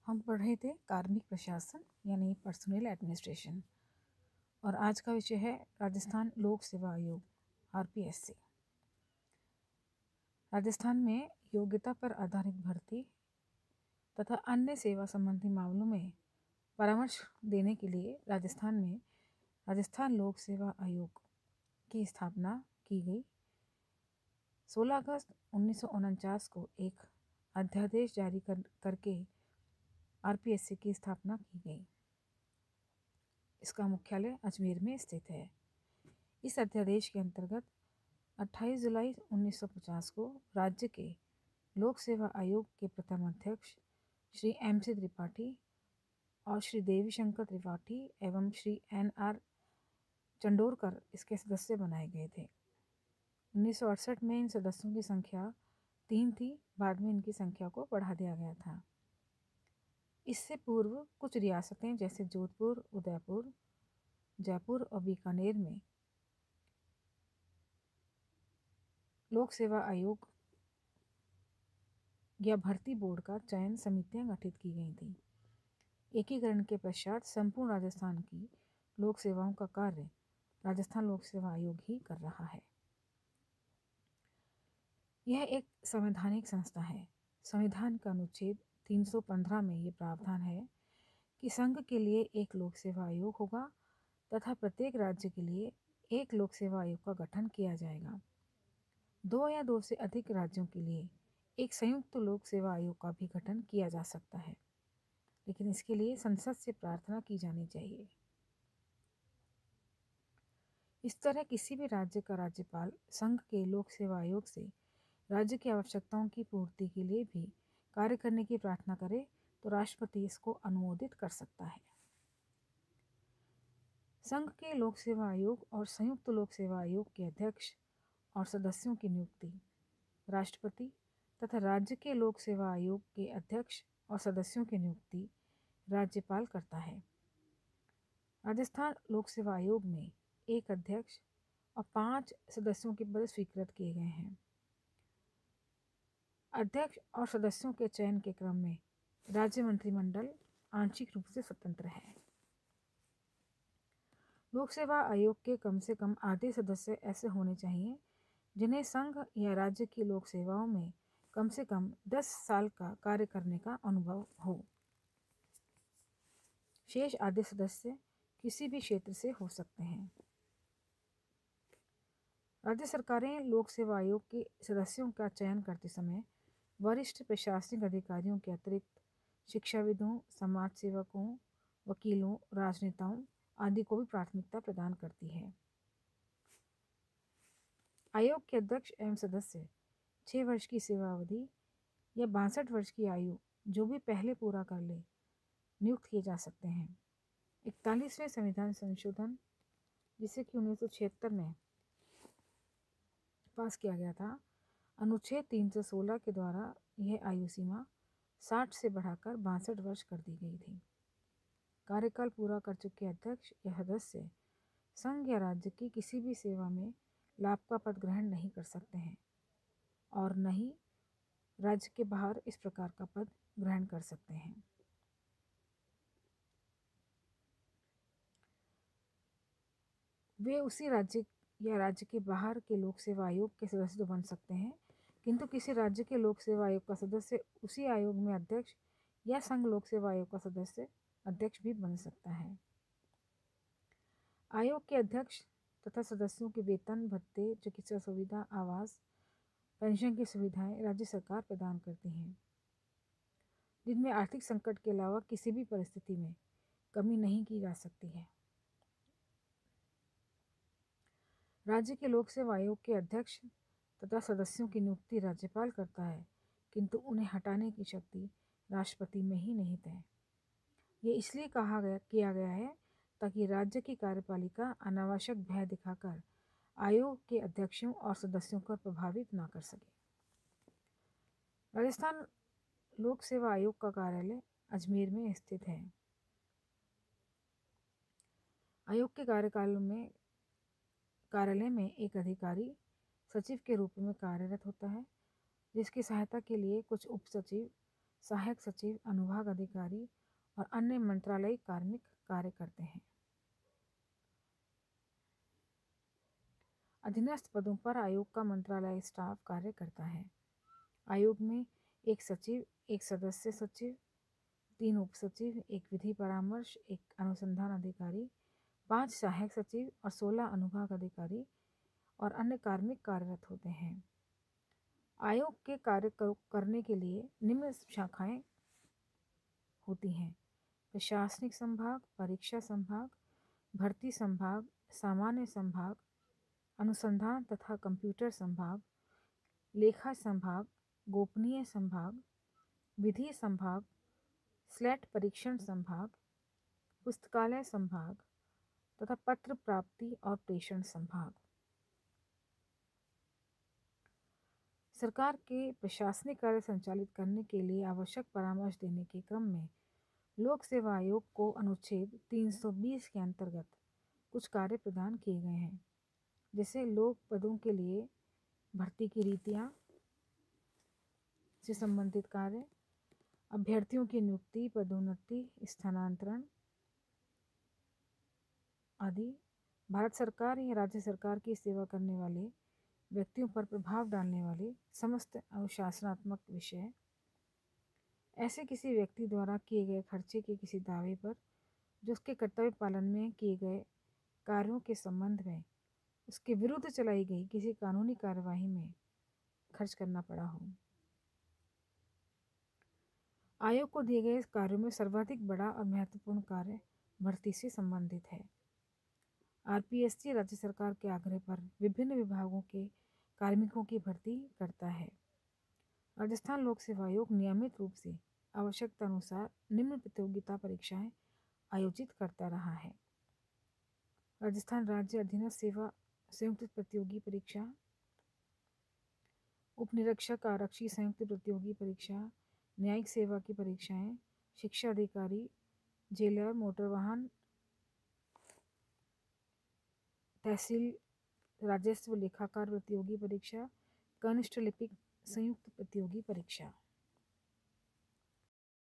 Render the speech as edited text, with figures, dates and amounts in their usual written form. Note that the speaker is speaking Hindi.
हम पढ़ रहे थे कार्मिक प्रशासन यानी पर्सनल एडमिनिस्ट्रेशन और आज का विषय है राजस्थान लोक सेवा आयोग आरपीएससी। राजस्थान में योग्यता पर आधारित भर्ती तथा अन्य सेवा संबंधी मामलों में परामर्श देने के लिए राजस्थान में राजस्थान लोक सेवा आयोग की स्थापना की गई। 16 अगस्त 1949 को एक अध्यादेश जारी करके आरपीएससी की स्थापना की गई। इसका मुख्यालय अजमेर में स्थित है। इस अध्यादेश के अंतर्गत 28 जुलाई 1950 को राज्य के लोक सेवा आयोग के प्रथम अध्यक्ष श्री MC त्रिपाठी और श्री देवीशंकर त्रिपाठी एवं श्री NR चंडोरकर इसके सदस्य बनाए गए थे। 1968 में इन सदस्यों की संख्या 3 थी, बाद में इनकी संख्या को बढ़ा दिया गया था। इससे पूर्व कुछ रियासतें जैसे जोधपुर, उदयपुर, जयपुर और बीकानेर में लोक सेवा आयोग या भर्ती बोर्ड का चयन समितियां गठित की गई थी। एकीकरण के पश्चात संपूर्ण राजस्थान की लोक सेवाओं का कार्य राजस्थान लोक सेवा आयोग ही कर रहा है। यह एक संवैधानिक संस्था है। संविधान का अनुच्छेद 315 में ये प्रावधान है कि संघ के लिए एक लोक सेवा आयोग होगा तथा प्रत्येक राज्य के लिए एक लोक सेवा आयोग का गठन किया जाएगा। 2 या 2 से अधिक राज्यों के लिए एक संयुक्त लोक सेवा आयोग का भी गठन किया जा सकता है, लेकिन इसके लिए संसद से प्रार्थना की जानी चाहिए। इस तरह किसी भी राज्य का राज्यपाल संघ के लोक सेवा आयोग से राज्य की आवश्यकताओं की पूर्ति के लिए भी कार्य करने की प्रार्थना करे तो राष्ट्रपति इसको अनुमोदित कर सकता है। संघ के लोक सेवा आयोग और संयुक्त लोक सेवा आयोग के अध्यक्ष और सदस्यों की नियुक्ति राष्ट्रपति तथा राज्य के लोक सेवा आयोग के अध्यक्ष और सदस्यों की नियुक्ति राज्यपाल करता है। राजस्थान लोक सेवा आयोग में एक अध्यक्ष और 5 सदस्यों के पद स्वीकृत किए गए हैं। अध्यक्ष और सदस्यों के चयन के क्रम में राज्य मंत्रिमंडल आंशिक रूप से स्वतंत्र है। लोक सेवा आयोग के कम से कम आधे सदस्य ऐसे होने चाहिए जिन्हें संघ या राज्य की लोक सेवाओं में कम से कम 10 साल का कार्य करने का अनुभव हो। शेष आधे सदस्य किसी भी क्षेत्र से हो सकते हैं। राज्य सरकारें लोक सेवा आयोग के सदस्यों का चयन करते समय वरिष्ठ प्रशासनिक अधिकारियों के अतिरिक्त शिक्षाविदों, समाज सेवकों, वकीलों, राजनेताओं आदि को भी प्राथमिकता प्रदान करती है। आयोग के अध्यक्ष एवं सदस्य 6 वर्ष की सेवावधि या 62 वर्ष की आयु जो भी पहले पूरा कर ले नियुक्त किए जा सकते हैं। 41वें संविधान संशोधन जिसे कि 1976 में पास किया गया था, अनुच्छेद 316 के द्वारा यह आयु सीमा 60 से बढ़ाकर 62 वर्ष कर दी गई थी। कार्यकाल पूरा कर चुके अध्यक्ष या सदस्य संघ या राज्य की किसी भी सेवा में लाभ का पद ग्रहण नहीं कर सकते हैं और न ही राज्य के बाहर इस प्रकार का पद ग्रहण कर सकते हैं। वे उसी राज्य या राज्य के बाहर के लोक सेवा आयोग के सदस्य तो बन सकते हैं, किंतु किसी राज्य के लोक सेवा आयोग का सदस्य उसी आयोग में अध्यक्ष या संघ लोक सेवा आयोग का सदस्य अध्यक्ष भी बन सकता है। आयोग के अध्यक्ष तथा सदस्यों के वेतन, भत्ते, चिकित्सा सुविधा, आवास, पेंशन की सुविधाएं राज्य सरकार प्रदान करती हैं, जिनमें आर्थिक संकट के अलावा किसी भी परिस्थिति में कमी नहीं की जा सकती है। राज्य के लोक सेवा आयोग के अध्यक्ष तथा सदस्यों की नियुक्ति राज्यपाल करता है, किंतु उन्हें हटाने की शक्ति राष्ट्रपति में ही निहित है। ये इसलिए किया गया है ताकि राज्य की कार्यपालिका अनावश्यक भय दिखाकर आयोग के अध्यक्षों और सदस्यों को प्रभावित न कर सके। राजस्थान लोक सेवा आयोग का कार्यालय अजमेर में स्थित है। आयोग के कार्यालय में एक अधिकारी सचिव के रूप में कार्यरत होता है, जिसकी सहायता के लिए कुछ उप सचिव सहायक सचिव, अनुभाग अधिकारी और अन्य मंत्रालयिक कार्मिक कार्य करते हैं। अधीनस्थ पदों पर आयोग का मंत्रालय स्टाफ कार्य करता है। आयोग में एक सचिव, एक सदस्य सचिव, 3 उप सचिव, एक विधि परामर्श, एक अनुसंधान अधिकारी, 5 सहायक सचिव और 16 अनुभाग अधिकारी और अन्य कार्मिक कार्यरत होते हैं। आयोग के कार्य करने के लिए निम्न शाखाएं होती हैं: प्रशासनिक संभाग, परीक्षा संभाग, भर्ती संभाग, सामान्य संभाग, अनुसंधान तथा कंप्यूटर संभाग, लेखा संभाग, गोपनीय संभाग, विधि संभाग, स्लेट परीक्षण संभाग, पुस्तकालय संभाग तथा पत्र प्राप्ति और प्रेषण संभाग। सरकार के प्रशासनिक कार्य संचालित करने के लिए आवश्यक परामर्श देने के क्रम में लोक सेवा आयोग को अनुच्छेद 320 के अंतर्गत कुछ कार्य प्रदान किए गए हैं, जैसे लोक पदों के लिए भर्ती की रीतियाँ से संबंधित कार्य, अभ्यर्थियों की नियुक्ति, पदोन्नति, स्थानांतरण आदि। भारत सरकार या राज्य सरकार की सेवा करने वाले व्यक्तियों पर प्रभाव डालने वाले समस्त अनुशासनात्मक विषय, ऐसे किसी व्यक्ति द्वारा किए गए खर्चे के किसी दावे पर जो उसके कर्तव्य पालन में किए गए कार्यों के संबंध में उसके विरुद्ध चलाई गई किसी कानूनी कार्यवाही में खर्च करना पड़ा हो। आयोग को दिए गए कार्यों में सर्वाधिक बड़ा और महत्वपूर्ण कार्य भर्ती से संबंधित है। आरपीएससी राज्य सरकार के आग्रह पर विभिन्न विभागों के कार्मिकों की भर्ती करता है। राजस्थान लोक सेवा आयोग नियमित रूप से आवश्यकता अनुसार निम्न प्रतियोगिता परीक्षाएं आयोजित करता रहा है: राजस्थान राज्य अधीनस्थ सेवा संयुक्त प्रतियोगी परीक्षा, उप निरीक्षक आरक्षी संयुक्त प्रतियोगी परीक्षा, न्यायिक सेवा की परीक्षाएं, शिक्षा अधिकारी, जेलर, मोटर वाहन, तहसील राजस्व लेखाकार प्रतियोगी परीक्षा, कनिष्ठ लिपिक संयुक्त प्रतियोगी परीक्षा।